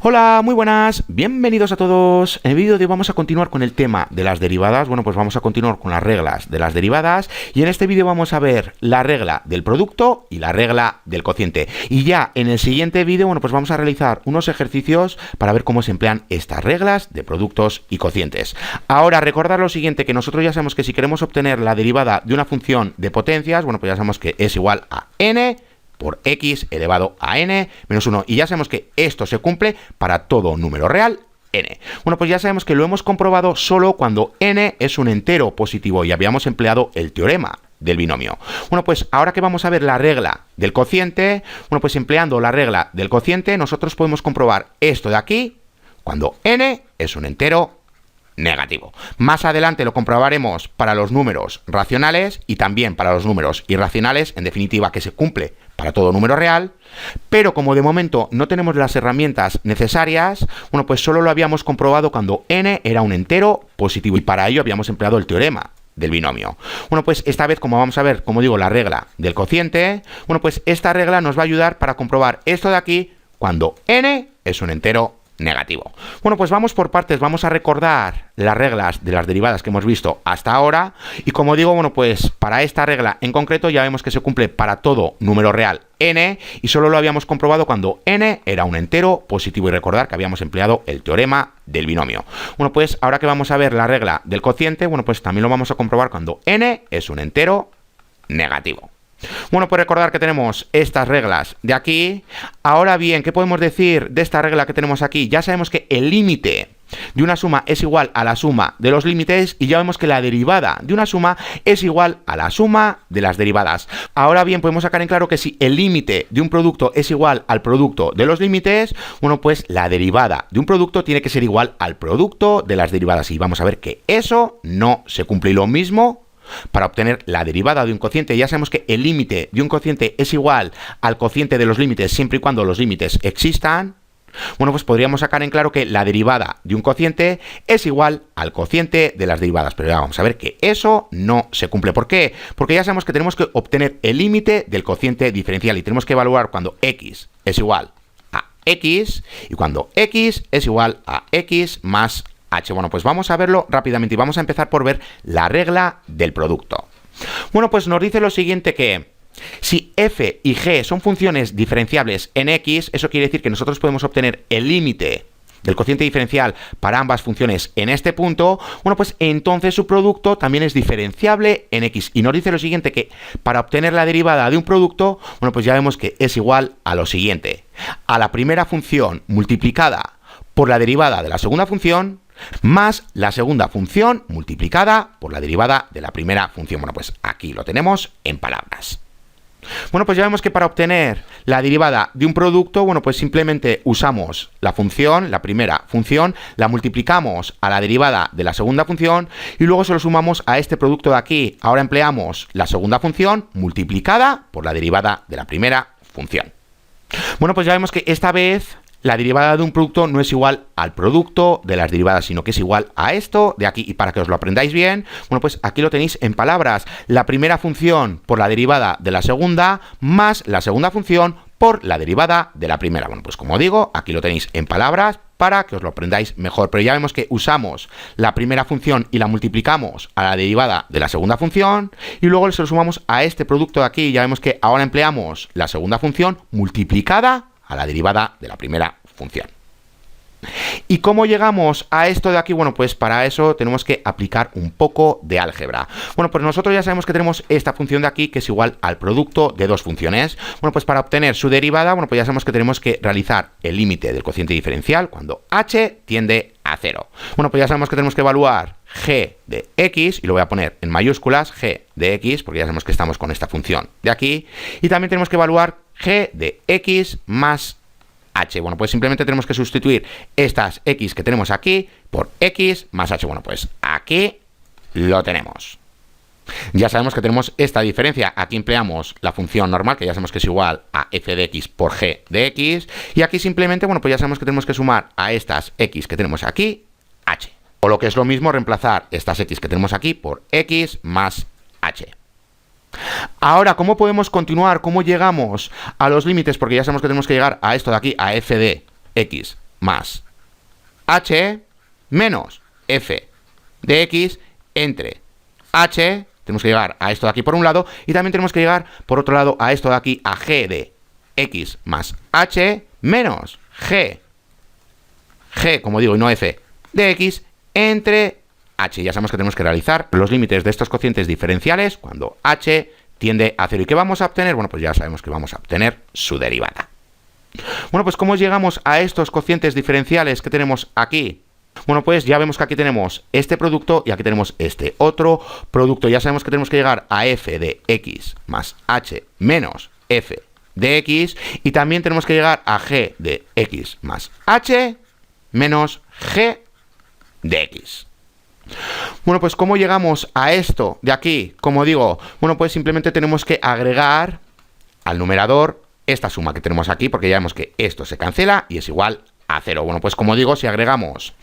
Hola, muy buenas, bienvenidos a todos. En el vídeo de hoy vamos a continuar con el tema de las derivadas. Bueno, pues vamos a continuar con las reglas de las derivadas y en este vídeo vamos a ver la regla del producto y la regla del cociente. Y ya en el siguiente vídeo, bueno, pues vamos a realizar unos ejercicios para ver cómo se emplean estas reglas de productos y cocientes. Ahora, recordad lo siguiente, que nosotros ya sabemos que si queremos obtener la derivada de una función de potencias, bueno, pues ya sabemos que es igual a n por x elevado a n menos 1. Y ya sabemos que esto se cumple para todo número real n. Bueno, pues ya sabemos que lo hemos comprobado solo cuando n es un entero positivo y habíamos empleado el teorema del binomio. Bueno, pues ahora que vamos a ver la regla del cociente, bueno, pues empleando la regla del cociente nosotros podemos comprobar esto de aquí cuando n es un entero negativo. Más adelante lo comprobaremos para los números racionales y también para los números irracionales, en definitiva que se cumple para todo número real, pero como de momento no tenemos las herramientas necesarias, bueno, pues solo lo habíamos comprobado cuando n era un entero positivo y para ello habíamos empleado el teorema del binomio. Bueno, pues esta vez, como vamos a ver, como digo, la regla del cociente, bueno, pues esta regla nos va a ayudar para comprobar esto de aquí cuando n es un entero negativo. Bueno, pues vamos por partes, vamos a recordar las reglas de las derivadas que hemos visto hasta ahora y como digo, bueno, pues para esta regla en concreto ya vemos que se cumple para todo número real n y solo lo habíamos comprobado cuando n era un entero positivo y recordar que habíamos empleado el teorema del binomio. Bueno, pues ahora que vamos a ver la regla del cociente, bueno, pues también lo vamos a comprobar cuando n es un entero negativo. Bueno, pues recordar que tenemos estas reglas de aquí. Ahora bien, ¿qué podemos decir de esta regla que tenemos aquí? Ya sabemos que el límite de una suma es igual a la suma de los límites y ya vemos que la derivada de una suma es igual a la suma de las derivadas. Ahora bien, podemos sacar en claro que si el límite de un producto es igual al producto de los límites, bueno, pues la derivada de un producto tiene que ser igual al producto de las derivadas y vamos a ver que eso no se cumple. Y lo mismo para obtener la derivada de un cociente. Ya sabemos que el límite de un cociente es igual al cociente de los límites siempre y cuando los límites existan. Bueno, pues podríamos sacar en claro que la derivada de un cociente es igual al cociente de las derivadas, pero ya vamos a ver que eso no se cumple. ¿Por qué? Porque ya sabemos que tenemos que obtener el límite del cociente diferencial y tenemos que evaluar cuando x es igual a x y cuando x es igual a x más h. Bueno, pues vamos a verlo rápidamente y vamos a empezar por ver la regla del producto. Bueno, pues nos dice lo siguiente, que si f y g son funciones diferenciables en x, eso quiere decir que nosotros podemos obtener el límite del cociente diferencial para ambas funciones en este punto. Bueno, pues entonces su producto también es diferenciable en x. Y nos dice lo siguiente, que para obtener la derivada de un producto, bueno, pues ya vemos que es igual a lo siguiente: a la primera función multiplicada por la derivada de la segunda función más la segunda función multiplicada por la derivada de la primera función. Bueno, pues aquí lo tenemos en palabras. Bueno, pues ya vemos que para obtener la derivada de un producto, bueno, pues simplemente usamos la función, la primera función, la multiplicamos a la derivada de la segunda función y luego se lo sumamos a este producto de aquí. Ahora empleamos la segunda función multiplicada por la derivada de la primera función. Bueno, pues ya vemos que esta vez la derivada de un producto no es igual al producto de las derivadas, sino que es igual a esto de aquí. Y para que os lo aprendáis bien, bueno, pues aquí lo tenéis en palabras: la primera función por la derivada de la segunda más la segunda función por la derivada de la primera. Bueno, pues como digo, aquí lo tenéis en palabras para que os lo aprendáis mejor. Pero ya vemos que usamos la primera función y la multiplicamos a la derivada de la segunda función y luego se lo sumamos a este producto de aquí. Ya vemos que ahora empleamos la segunda función multiplicada a la derivada de la primera función. ¿Y cómo llegamos a esto de aquí? Bueno, pues para eso tenemos que aplicar un poco de álgebra. Bueno, pues nosotros ya sabemos que tenemos esta función de aquí que es igual al producto de dos funciones. Bueno, pues para obtener su derivada, bueno, pues ya sabemos que tenemos que realizar el límite del cociente diferencial cuando h tiende a 0. Bueno, pues ya sabemos que tenemos que evaluar g de x, y lo voy a poner en mayúsculas, g de x, porque ya sabemos que estamos con esta función de aquí, y también tenemos que evaluar g de x más h. Bueno, pues simplemente tenemos que sustituir estas x que tenemos aquí por x más h. Bueno, pues aquí lo tenemos. Ya sabemos que tenemos esta diferencia. Aquí empleamos la función normal, que ya sabemos que es igual a f de x por g de x. Y aquí simplemente, bueno, pues ya sabemos que tenemos que sumar a estas x que tenemos aquí, h. O lo que es lo mismo, reemplazar estas x que tenemos aquí por x más h. Ahora, ¿cómo podemos continuar? ¿Cómo llegamos a los límites? Porque ya sabemos que tenemos que llegar a esto de aquí, a f de x más h menos f de x entre h. Tenemos que llegar a esto de aquí por un lado y también tenemos que llegar por otro lado a esto de aquí, a g de x más h menos g, como digo, y no f de x entre h. Ya sabemos que tenemos que realizar los límites de estos cocientes diferenciales cuando h tiende a 0. ¿Y qué vamos a obtener? Bueno, pues ya sabemos que vamos a obtener su derivada. Bueno, pues ¿cómo llegamos a estos cocientes diferenciales que tenemos aquí? Bueno, pues ya vemos que aquí tenemos este producto y aquí tenemos este otro producto. Ya sabemos que tenemos que llegar a f de x más h menos f de x y también tenemos que llegar a g de x más h menos g de x. Bueno, pues ¿cómo llegamos a esto de aquí? Como digo, bueno, pues simplemente tenemos que agregar al numerador esta suma que tenemos aquí, porque ya vemos que esto se cancela y es igual a 0. Bueno, pues como digo, si agregamos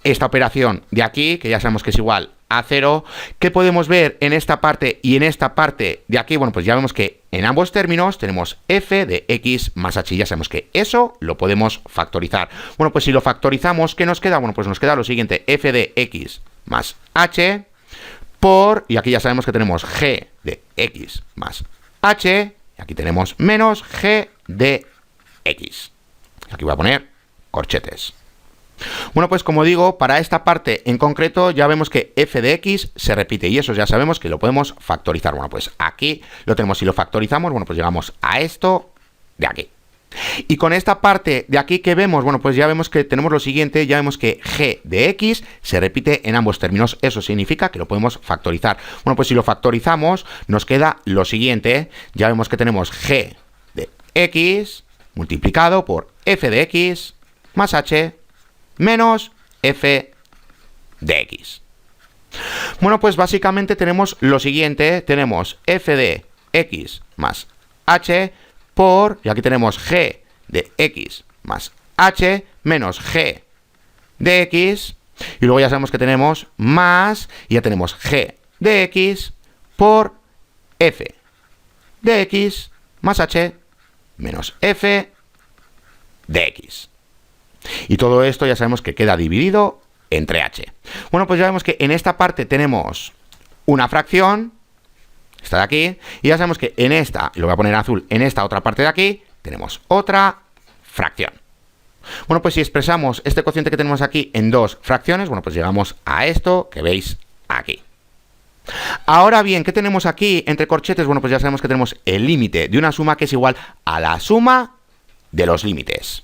esta operación de aquí, que ya sabemos que es igual a 0, ¿qué podemos ver en esta parte y en esta parte de aquí? Bueno, pues ya vemos que en ambos términos tenemos f de x más h. Ya sabemos que eso lo podemos factorizar. Bueno, pues si lo factorizamos, ¿qué nos queda? Bueno, pues nos queda lo siguiente, f de x más h por, y aquí ya sabemos que tenemos g de x más h, y aquí tenemos menos g de x. Aquí voy a poner corchetes. Bueno, pues como digo, para esta parte en concreto ya vemos que f de x se repite y eso ya sabemos que lo podemos factorizar. Bueno, pues aquí lo tenemos. Si lo factorizamos, bueno, pues llegamos a esto de aquí. Y con esta parte de aquí que vemos, bueno, pues ya vemos que tenemos lo siguiente, ya vemos que g de x se repite en ambos términos. Eso significa que lo podemos factorizar. Bueno, pues si lo factorizamos, nos queda lo siguiente. Ya vemos que tenemos g de x multiplicado por f de x más h menos f de x. Bueno, pues básicamente tenemos lo siguiente. Tenemos f de x más h por, y aquí tenemos g de x más h menos g de x, y luego ya sabemos que tenemos más, y ya tenemos g de x por f de x más h menos f de x. Y todo esto ya sabemos que queda dividido entre h. Bueno, pues ya vemos que en esta parte tenemos una fracción, esta de aquí, y ya sabemos que en esta, y lo voy a poner en azul, en esta otra parte de aquí, tenemos otra fracción. Bueno, pues si expresamos este cociente que tenemos aquí en dos fracciones, bueno, pues llegamos a esto que veis aquí. Ahora bien, ¿qué tenemos aquí entre corchetes? Bueno, pues ya sabemos que tenemos el límite de una suma que es igual a la suma de los límites.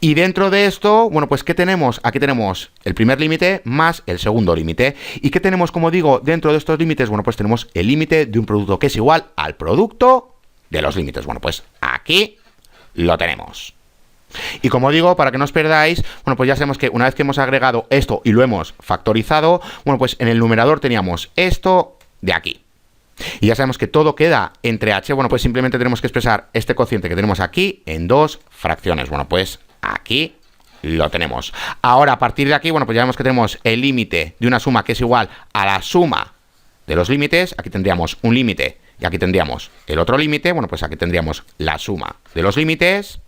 Y dentro de esto, bueno, pues ¿qué tenemos? Aquí tenemos el primer límite más el segundo límite. ¿Y qué tenemos, como digo, dentro de estos límites? Bueno, pues tenemos el límite de un producto que es igual al producto de los límites. Bueno, pues aquí lo tenemos. Y como digo, para que no os perdáis, bueno, pues ya sabemos que una vez que hemos agregado esto y lo hemos factorizado, bueno, pues en el numerador teníamos esto de aquí. Y ya sabemos que todo queda entre h. Bueno, pues simplemente tenemos que expresar este cociente que tenemos aquí en dos fracciones. Bueno, pues aquí lo tenemos. Ahora, a partir de aquí, bueno, pues ya vemos que tenemos el límite de una suma que es igual a la suma de los límites. Aquí tendríamos un límite y aquí tendríamos el otro límite. Bueno, pues aquí tendríamos la suma de los límites.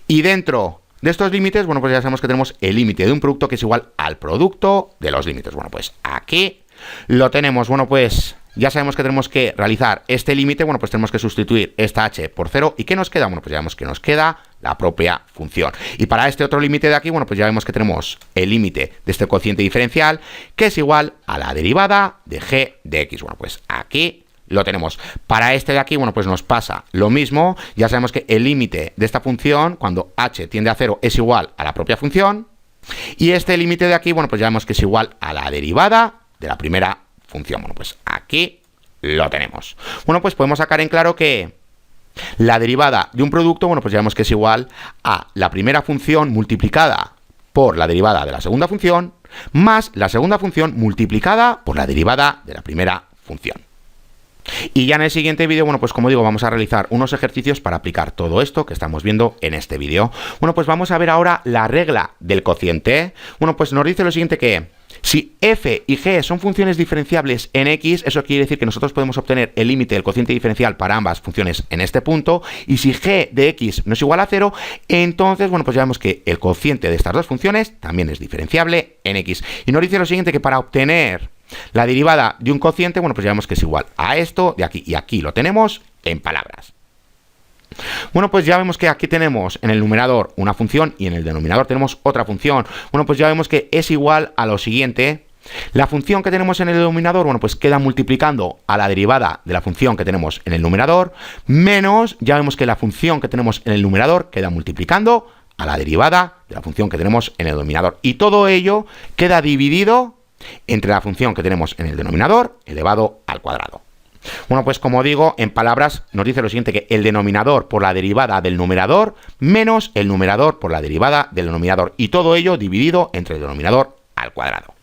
Y dentro de estos límites, bueno, pues ya sabemos que tenemos el límite de un producto que es igual al producto de los límites. Bueno, pues aquí lo tenemos. Bueno, pues ya sabemos que tenemos que realizar este límite. Bueno, pues tenemos que sustituir esta h por 0. ¿Y qué nos queda? Bueno, pues ya vemos que nos queda la propia función. Y para este otro límite de aquí, bueno, pues ya vemos que tenemos el límite de este cociente diferencial que es igual a la derivada de g de x. Bueno, pues aquí lo tenemos. Para este de aquí, bueno, pues nos pasa lo mismo. Ya sabemos que el límite de esta función, cuando h tiende a 0, es igual a la propia función. Y este límite de aquí, bueno, pues ya vemos que es igual a la derivada de la primera función. Bueno, pues aquí lo tenemos. Bueno, pues podemos sacar en claro que la derivada de un producto, bueno, pues ya vemos que es igual a la primera función multiplicada por la derivada de la segunda función, más la segunda función multiplicada por la derivada de la primera función. Y ya en el siguiente vídeo, bueno, pues como digo, vamos a realizar unos ejercicios para aplicar todo esto que estamos viendo en este vídeo. Bueno, pues vamos a ver ahora la regla del cociente. Bueno, pues nos dice lo siguiente, que Si f y g son funciones diferenciables en x, eso quiere decir que nosotros podemos obtener el límite del cociente diferencial para ambas funciones en este punto, y si g de x no es igual a 0, entonces, bueno, pues ya vemos que el cociente de estas dos funciones también es diferenciable en x. Y nos dice lo siguiente, que para obtener la derivada de un cociente, bueno, pues ya vemos que es igual a esto de aquí, y aquí lo tenemos en palabras. Bueno, pues ya vemos que aquí tenemos en el numerador una función y en el denominador tenemos otra función. Bueno, pues ya vemos que es igual a lo siguiente. La función que tenemos en el denominador, bueno, pues queda multiplicando a la derivada de la función que tenemos en el numerador, menos, ya vemos que la función que tenemos en el numerador queda multiplicando a la derivada de la función que tenemos en el denominador. Y todo ello queda dividido entre la función que tenemos en el denominador elevado al cuadrado. Bueno, pues como digo, en palabras nos dice lo siguiente, que el denominador por la derivada del numerador menos el numerador por la derivada del denominador, y todo ello dividido entre el denominador al cuadrado.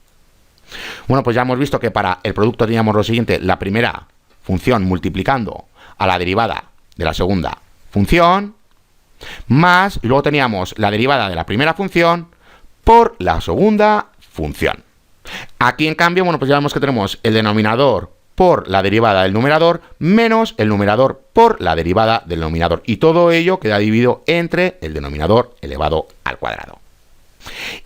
Bueno, pues ya hemos visto que para el producto teníamos lo siguiente, la primera función multiplicando a la derivada de la segunda función, más, y luego teníamos la derivada de la primera función por la segunda función. Aquí, en cambio, bueno, pues ya vemos que tenemos el denominador por la derivada del numerador menos el numerador por la derivada del denominador, y todo ello queda dividido entre el denominador elevado al cuadrado.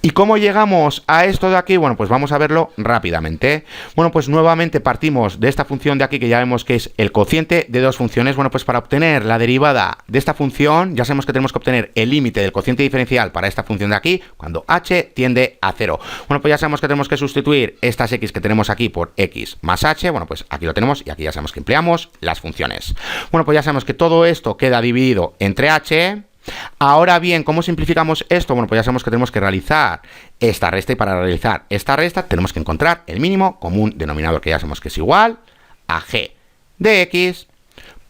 ¿Y cómo llegamos a esto de aquí? Bueno, pues vamos a verlo rápidamente. Bueno, pues nuevamente partimos de esta función de aquí, que ya vemos que es el cociente de dos funciones. Bueno, pues para obtener la derivada de esta función, ya sabemos que tenemos que obtener el límite del cociente diferencial para esta función de aquí, cuando h tiende a 0. Bueno, pues ya sabemos que tenemos que sustituir estas x que tenemos aquí por x más h. Bueno, pues aquí lo tenemos, y aquí ya sabemos que empleamos las funciones. Bueno, pues ya sabemos que todo esto queda dividido entre h. Ahora bien, ¿cómo simplificamos esto? Bueno, pues ya sabemos que tenemos que realizar esta resta, y para realizar esta resta tenemos que encontrar el mínimo común denominador, que ya sabemos que es igual a g de x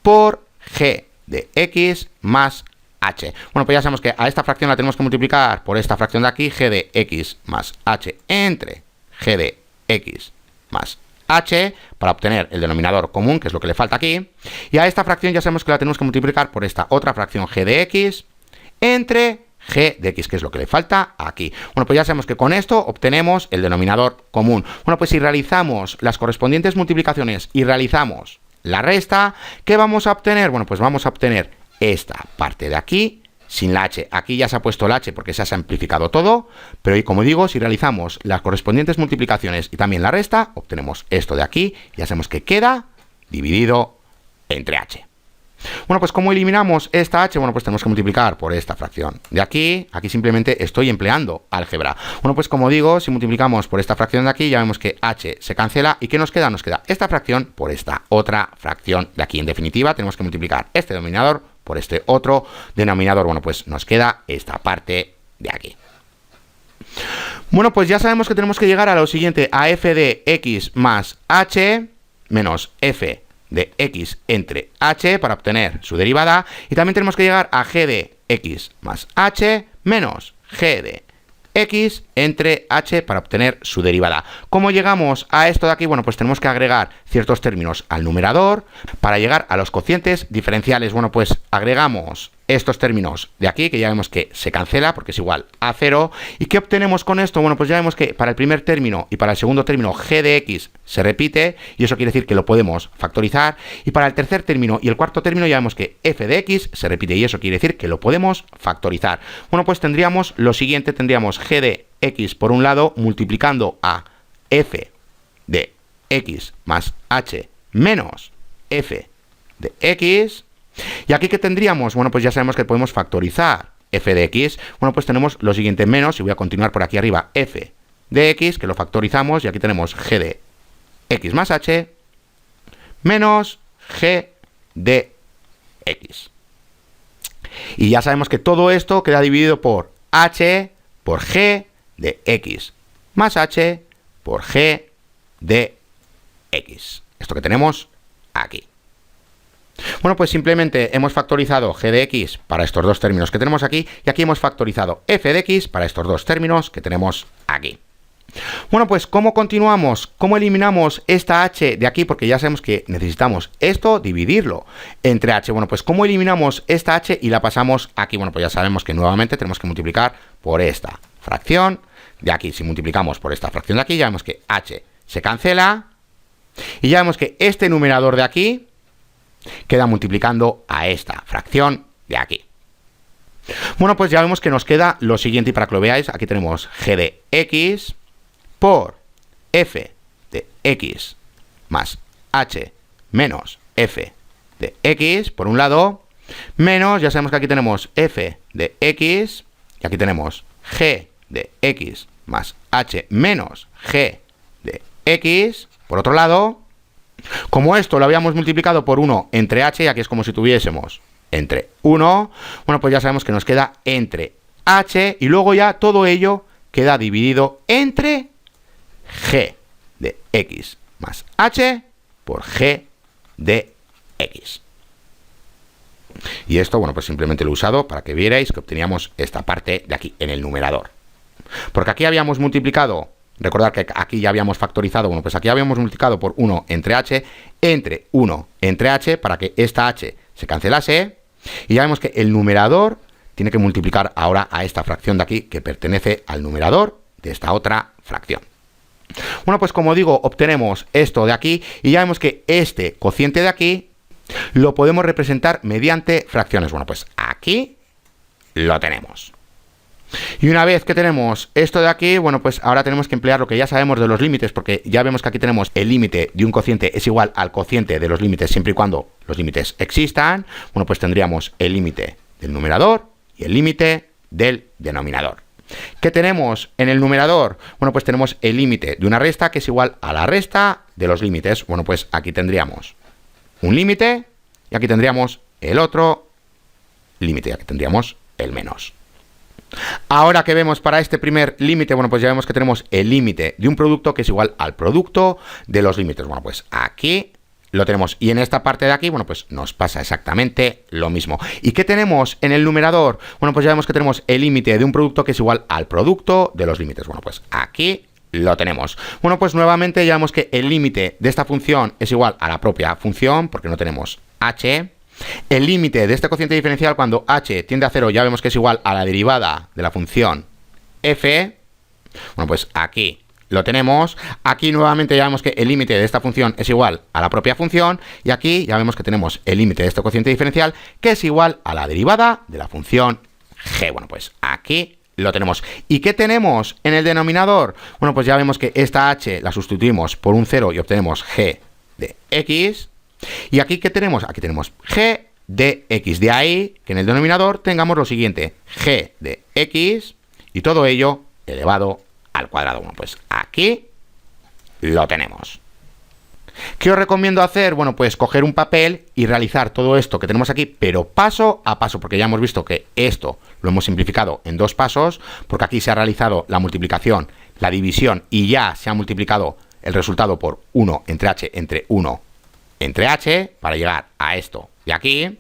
por g de x más h. Bueno, pues ya sabemos que a esta fracción la tenemos que multiplicar por esta fracción de aquí, g de x más h, entre g de x más h, para obtener el denominador común, que es lo que le falta aquí. Y a esta fracción ya sabemos que la tenemos que multiplicar por esta otra fracción, g de x, entre g de x, que es lo que le falta aquí. Bueno, pues ya sabemos que con esto obtenemos el denominador común. Bueno, pues si realizamos las correspondientes multiplicaciones y realizamos la resta, ¿qué vamos a obtener? Bueno, pues vamos a obtener esta parte de aquí sin la h. Aquí ya se ha puesto la h porque se ha simplificado todo, pero y como digo, si realizamos las correspondientes multiplicaciones y también la resta, obtenemos esto de aquí, y ya sabemos que queda dividido entre h. Bueno, pues ¿cómo eliminamos esta h? Bueno, pues tenemos que multiplicar por esta fracción de aquí. Aquí simplemente estoy empleando álgebra. Bueno, pues como digo, si multiplicamos por esta fracción de aquí, ya vemos que h se cancela, y ¿qué nos queda? Nos queda esta fracción por esta otra fracción de aquí. En definitiva, tenemos que multiplicar este denominador por este otro denominador. Bueno, pues nos queda esta parte de aquí. Bueno, pues ya sabemos que tenemos que llegar a lo siguiente, a f de x más h menos f de x entre h para obtener su derivada, y también tenemos que llegar a g de x más h menos g de x entre h para obtener su derivada. ¿Cómo llegamos a esto de aquí? Bueno, pues tenemos que agregar ciertos términos al numerador para llegar a los cocientes diferenciales. Bueno, pues agregamos estos términos de aquí, que ya vemos que se cancela porque es igual a 0. ¿Y qué obtenemos con esto? Bueno, pues ya vemos que para el primer término y para el segundo término g de x se repite, y eso quiere decir que lo podemos factorizar. Y para el tercer término y el cuarto término ya vemos que f de x se repite, y eso quiere decir que lo podemos factorizar. Bueno, pues tendríamos lo siguiente, tendríamos g de x por un lado multiplicando a f de x más h menos f de x. ¿Y aquí qué tendríamos? Bueno, pues ya sabemos que podemos factorizar f de x. Bueno, pues tenemos lo siguiente, menos, y voy a continuar por aquí arriba, f de x, que lo factorizamos, y aquí tenemos g de x más h menos g de x. Y ya sabemos que todo esto queda dividido por h por g de x más h por g de x. Esto que tenemos aquí. Bueno, pues simplemente hemos factorizado g de x para estos dos términos que tenemos aquí, y aquí hemos factorizado f de x para estos dos términos que tenemos aquí. Bueno, pues ¿cómo continuamos? ¿Cómo eliminamos esta h de aquí? Porque ya sabemos que necesitamos esto, dividirlo entre h. Bueno, pues ¿cómo eliminamos esta h y la pasamos aquí? Bueno, pues ya sabemos que nuevamente tenemos que multiplicar por esta fracción de aquí, si multiplicamos por esta fracción de aquí, ya vemos que h se cancela. Y ya vemos que este numerador de aquí queda multiplicando a esta fracción de aquí. Bueno, pues ya vemos que nos queda lo siguiente, y para que lo veáis, aquí tenemos g de x por f de x más h menos f de x, por un lado, menos, ya sabemos que aquí tenemos f de x, y aquí tenemos g de x más h menos g de x, por otro lado. Como esto lo habíamos multiplicado por 1 entre h, y aquí es como si tuviésemos entre 1, bueno, pues ya sabemos que nos queda entre h, y luego ya todo ello queda dividido entre g de x más h por g de x. Y esto, bueno, pues simplemente lo he usado para que vierais que obteníamos esta parte de aquí, en el numerador. Porque aquí habíamos multiplicado, recordad que aquí ya habíamos factorizado, bueno, pues aquí habíamos multiplicado por 1 entre h, entre 1 entre h, para que esta h se cancelase. Y ya vemos que el numerador tiene que multiplicar ahora a esta fracción de aquí, que pertenece al numerador de esta otra fracción. Bueno, pues como digo, obtenemos esto de aquí, y ya vemos que este cociente de aquí lo podemos representar mediante fracciones. Bueno, pues aquí lo tenemos. Y una vez que tenemos esto de aquí, bueno, pues ahora tenemos que emplear lo que ya sabemos de los límites, porque ya vemos que aquí tenemos el límite de un cociente es igual al cociente de los límites siempre y cuando los límites existan. Bueno, pues tendríamos el límite del numerador y el límite del denominador. ¿Qué tenemos en el numerador? Bueno, pues tenemos el límite de una resta que es igual a la resta de los límites. Bueno, pues aquí tendríamos un límite y aquí tendríamos el otro límite, y aquí tendríamos el menos. Ahora que vemos para este primer límite, bueno, pues ya vemos que tenemos el límite de un producto que es igual al producto de los límites. Bueno, pues aquí lo tenemos. Y en esta parte de aquí, bueno, pues nos pasa exactamente lo mismo. ¿Y qué tenemos en el numerador? Bueno, pues ya vemos que tenemos el límite de un producto que es igual al producto de los límites. Bueno, pues aquí lo tenemos. Bueno, pues nuevamente ya vemos que el límite de esta función es igual a la propia función, porque no tenemos h. El límite de este cociente diferencial cuando h tiende a 0 ya vemos que es igual a la derivada de la función f. Bueno, pues aquí lo tenemos. Aquí nuevamente ya vemos que el límite de esta función es igual a la propia función. Y aquí ya vemos que tenemos el límite de este cociente diferencial que es igual a la derivada de la función g. Bueno, pues aquí lo tenemos. ¿Y qué tenemos en el denominador? Bueno, pues ya vemos que esta h la sustituimos por un 0 y obtenemos g de x. Y aquí, ¿qué tenemos? Aquí tenemos g de x. De ahí que en el denominador tengamos lo siguiente, g de x y todo ello elevado al cuadrado. Bueno, pues aquí lo tenemos. ¿Qué os recomiendo hacer? Bueno, pues coger un papel y realizar todo esto que tenemos aquí, pero paso a paso, porque ya hemos visto que esto lo hemos simplificado en 2 pasos, porque aquí se ha realizado la multiplicación, la división, y ya se ha multiplicado el resultado por 1 entre h entre 1 entre h, para llegar a esto de aquí.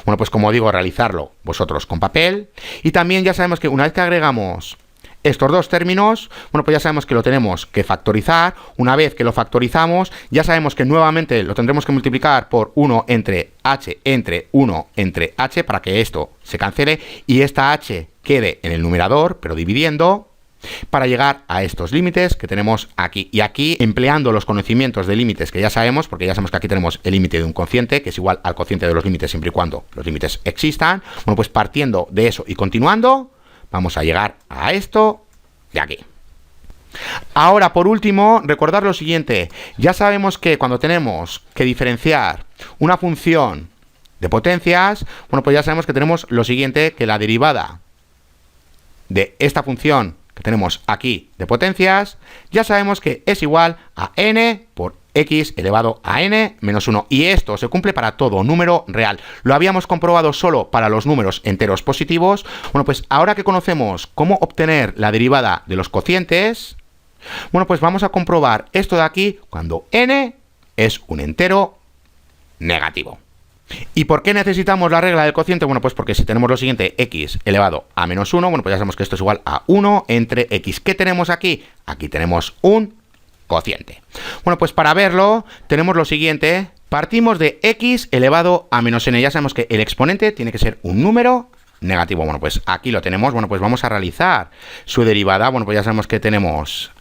Bueno, pues como digo, realizarlo vosotros con papel. Y también ya sabemos que una vez que agregamos estos dos términos, bueno, pues ya sabemos que lo tenemos que factorizar. Una vez que lo factorizamos, ya sabemos que nuevamente lo tendremos que multiplicar por 1 entre h entre 1 entre h, para que esto se cancele y esta h quede en el numerador, pero dividiendo, para llegar a estos límites que tenemos aquí. Y aquí, empleando los conocimientos de límites que ya sabemos, porque ya sabemos que aquí tenemos el límite de un cociente, que es igual al cociente de los límites siempre y cuando los límites existan. Bueno, pues partiendo de eso y continuando, vamos a llegar a esto de aquí. Ahora, por último, recordar lo siguiente. Ya sabemos que cuando tenemos que diferenciar una función de potencias, bueno, pues ya sabemos que tenemos lo siguiente, que la derivada de esta función que tenemos aquí de potencias, ya sabemos que es igual a n por x elevado a n menos 1. Y esto se cumple para todo número real. Lo habíamos comprobado solo para los números enteros positivos. Bueno, pues ahora que conocemos cómo obtener la derivada de los cocientes, bueno, pues vamos a comprobar esto de aquí cuando n es un entero negativo. ¿Y por qué necesitamos la regla del cociente? Bueno, pues porque si tenemos lo siguiente, x elevado a menos 1, bueno, pues ya sabemos que esto es igual a 1 entre x. ¿Qué tenemos aquí? Aquí tenemos un cociente. Bueno, pues para verlo, tenemos lo siguiente. Partimos de x elevado a menos n. Ya sabemos que el exponente tiene que ser un número negativo. Bueno, pues aquí lo tenemos. Bueno, pues vamos a realizar su derivada. Bueno, pues ya sabemos que tenemos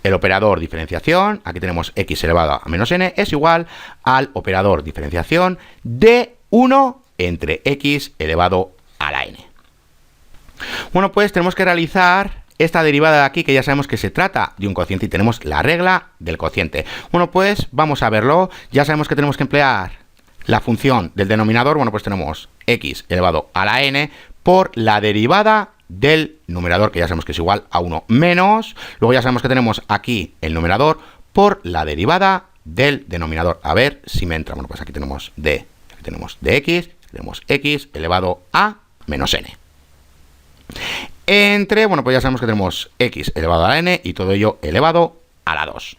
el operador diferenciación. Aquí tenemos x elevado a menos n es igual al operador diferenciación de 1 entre x elevado a la n. Bueno, pues tenemos que realizar esta derivada de aquí, que ya sabemos que se trata de un cociente y tenemos la regla del cociente. Bueno, pues vamos a verlo. Ya sabemos que tenemos que emplear la función del denominador. Bueno, pues tenemos x elevado a la n por la derivada del numerador, que ya sabemos que es igual a 1 menos. Luego ya sabemos que tenemos aquí el numerador por la derivada del denominador. A ver si me entra. Bueno, pues aquí tenemos aquí tenemos dx, tenemos x elevado a menos n. Entre, bueno, pues ya sabemos que tenemos x elevado a la n y todo ello elevado a la 2.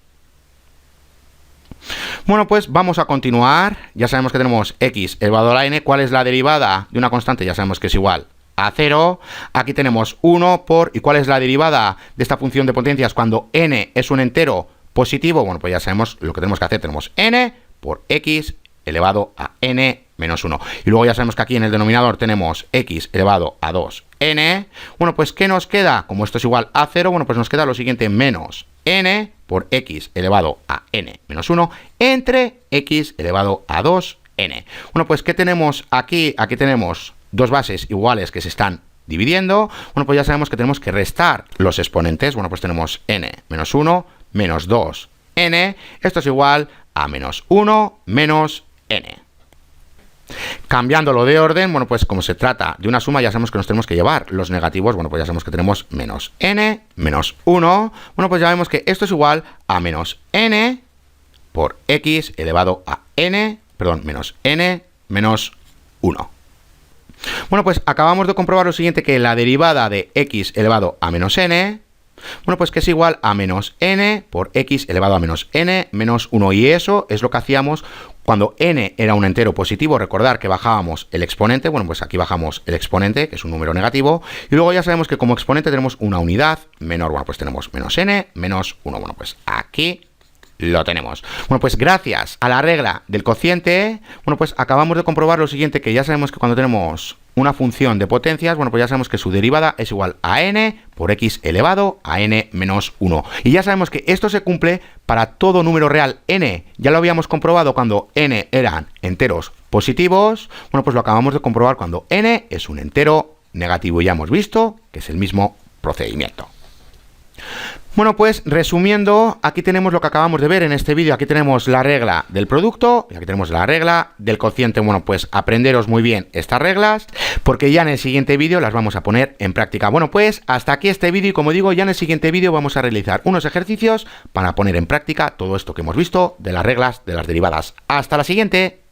Bueno, pues vamos a continuar. Ya sabemos que tenemos x elevado a la n. ¿Cuál es la derivada de una constante? Ya sabemos que es igual a 0. Aquí tenemos 1 por... ¿Y cuál es la derivada de esta función de potencias cuando n es un entero positivo? Bueno, pues ya sabemos lo que tenemos que hacer. Tenemos n por x elevado a n menos 1. Y luego ya sabemos que aquí en el denominador tenemos x elevado a 2n. Bueno, pues ¿qué nos queda? Como esto es igual a 0, bueno, pues nos queda lo siguiente, menos n por x elevado a n menos 1 entre x elevado a 2n. Bueno, pues ¿qué tenemos aquí? Aquí tenemos dos bases iguales que se están dividiendo. Bueno, pues ya sabemos que tenemos que restar los exponentes. Bueno, pues tenemos n menos 1 menos 2n. Esto es igual a menos 1 menos n. Cambiándolo de orden, bueno, pues como se trata de una suma, ya sabemos que nos tenemos que llevar los negativos. Bueno, pues ya sabemos que tenemos menos n menos 1. Bueno, pues ya vemos que esto es igual a menos n por x elevado a n, perdón, menos n menos 1. Bueno, pues acabamos de comprobar lo siguiente, que la derivada de x elevado a menos n, bueno, pues que es igual a menos n por x elevado a menos n menos 1. Y eso es lo que hacíamos cuando n era un entero positivo. Recordar que bajábamos el exponente. Bueno, pues aquí bajamos el exponente, que es un número negativo. Y luego ya sabemos que como exponente tenemos una unidad menor. Bueno, pues tenemos menos n menos 1. Bueno, pues aquí lo tenemos. Bueno, pues gracias a la regla del cociente, bueno, pues acabamos de comprobar lo siguiente, que ya sabemos que cuando tenemos una función de potencias, bueno, pues ya sabemos que su derivada es igual a n por x elevado a n menos 1. Y ya sabemos que esto se cumple para todo número real n. Ya lo habíamos comprobado cuando n eran enteros positivos. Bueno, pues lo acabamos de comprobar cuando n es un entero negativo. Y ya hemos visto que es el mismo procedimiento. Bueno, pues resumiendo, aquí tenemos lo que acabamos de ver en este vídeo. Aquí tenemos la regla del producto y aquí tenemos la regla del cociente. Bueno, pues aprenderos muy bien estas reglas, porque ya en el siguiente vídeo las vamos a poner en práctica. Bueno, pues hasta aquí este vídeo, y como digo, ya en el siguiente vídeo vamos a realizar unos ejercicios para poner en práctica todo esto que hemos visto de las reglas de las derivadas. ¡Hasta la siguiente!